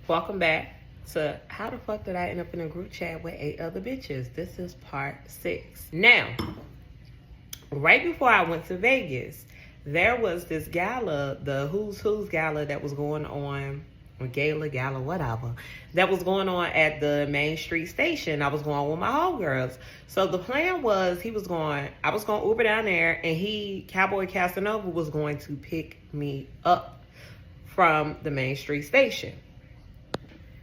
Welcome back to How the Fuck Did I End Up in a Group Chat with 8 Other Bitches? This is part 6. Now, right before I went to Vegas, there was this gala, the Who's Who's gala that was going on, or gala, whatever, that was going on at the Main Street station. I was going with my homegirls. So the plan was I was going to Uber down there, and Cowboy Casanova, was going to pick me up from the Main Street station.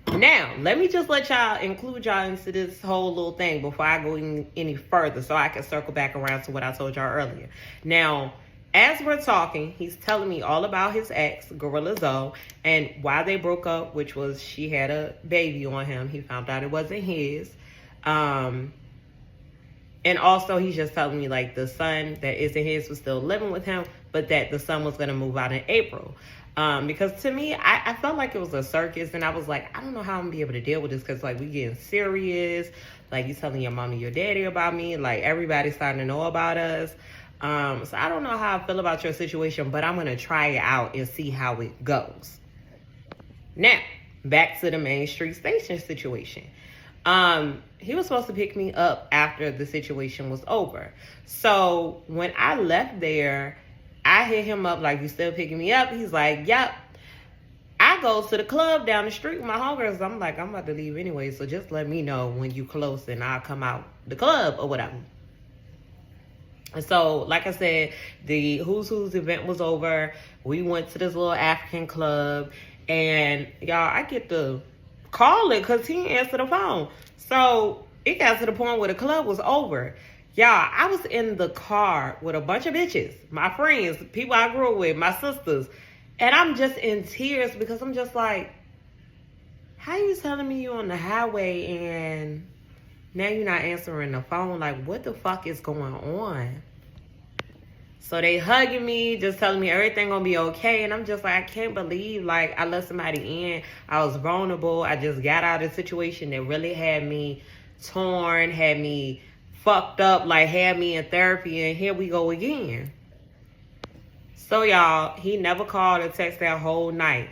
Now, let me just include y'all into this whole little thing before I go any further so I can circle back around to what I told y'all earlier. Now, as we're talking, he's telling me all about his ex, Gorilla Zoe, and why they broke up, which was she had a baby on him. He found out it wasn't his. And also, he's just telling me, like, the son that isn't his was still living with him, but that the son was going to move out in April. Because to me, I felt like it was a circus, and I was like, I don't know how I'm going to be able to deal with this, because, like, we getting serious. Like, you telling your mom and your daddy about me. Like, everybody's starting to know about us. So I don't know how I feel about your situation, but I'm going to try it out and see how it goes. Now, back to the Main Street station situation. He was supposed to pick me up after the situation was over. So when I left there, I hit him up like, you still picking me up? He's like, yep. I go to the club down the street with my homegirls. I'm like, I'm about to leave anyway, so just let me know when you close and I'll come out the club or whatever. And so, like I said, the Who's Who's event was over. We went to this little African club. And, y'all, I get to call it because he didn't answer the phone. So, it got to the point where the club was over. Y'all, I was in the car with a bunch of bitches, my friends, people I grew up with, my sisters. And I'm just in tears because I'm just like, how you telling me you on the highway and now you're not answering the phone? Like, what the fuck is going on? So they hugging me, just telling me everything gonna be okay. And I'm just like, I can't believe, like, I let somebody in. I was vulnerable. I just got out of a situation that really had me torn, had me fucked up, like had me in therapy, and here we go again. So y'all, he never called or texted that whole night.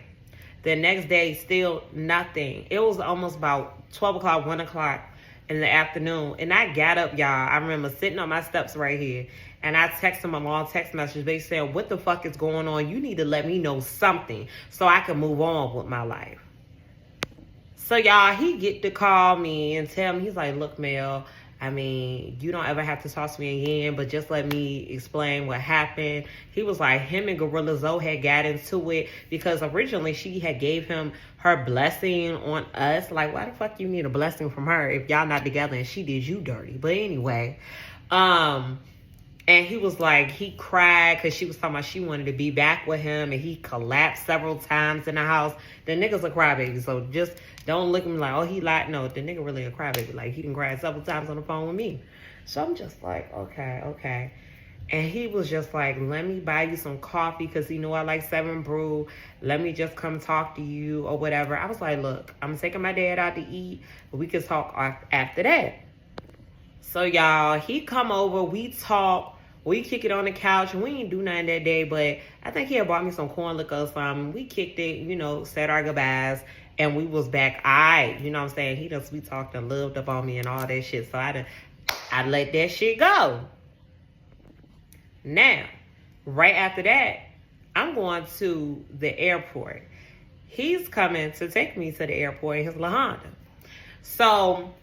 The next day, still nothing. It was almost about 12 o'clock, 1 o'clock in the afternoon. And I got up, y'all. I remember sitting on my steps right here. And I texted him a long text message. They said, what the fuck is going on? You need to let me know something so I can move on with my life. So y'all, he get to call me and tell me, he's like, look, Mel, I mean, you don't ever have to talk to me again, but just let me explain what happened. He was like, him and Gorilla Zoe had got into it because originally she had gave him her blessing on us. Like, why the fuck you need a blessing from her if y'all not together and she did you dirty? But anyway, and he was like, he cried because she was talking about she wanted to be back with him, and he collapsed several times in the house. The nigga's a crybaby, so just don't look at me like, oh, he lied. No, the nigga really a crybaby. Like, he done cried several times on the phone with me. So I'm just like, okay. And he was just like, let me buy you some coffee because he knew I like 7 Brew. Let me just come talk to you or whatever. I was like, look, I'm taking my dad out to eat, but we can talk after that. So, y'all, he come over, we talk, we kick it on the couch, and we ain't do nothing that day, but I think he had bought me some corn liquor or something. We kicked it, you know, said our goodbyes, and we was back. You know what I'm saying? He done sweet talked and loved up on me and all that shit, so I let that shit go. Now, right after that, I'm going to the airport. He's coming to take me to the airport in his La Honda. So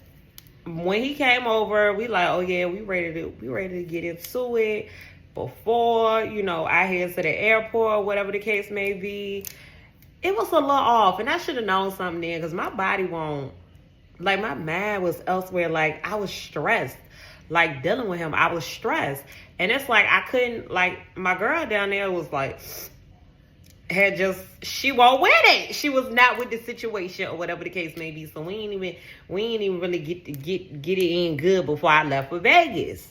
when he came over, we like, oh yeah, we ready to get into it before, you know, I head to the airport, whatever the case may be. It was a little off, and I should have known something then, because my body won't, like, my mind was elsewhere. Like, I was stressed, like, dealing with him. I was stressed, and it's like I couldn't, like, my girl down there was like, she wasn't with it. She was not with the situation or whatever the case may be. So we ain't even really get it in good before I left for Vegas.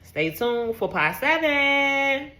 Stay tuned for part 7.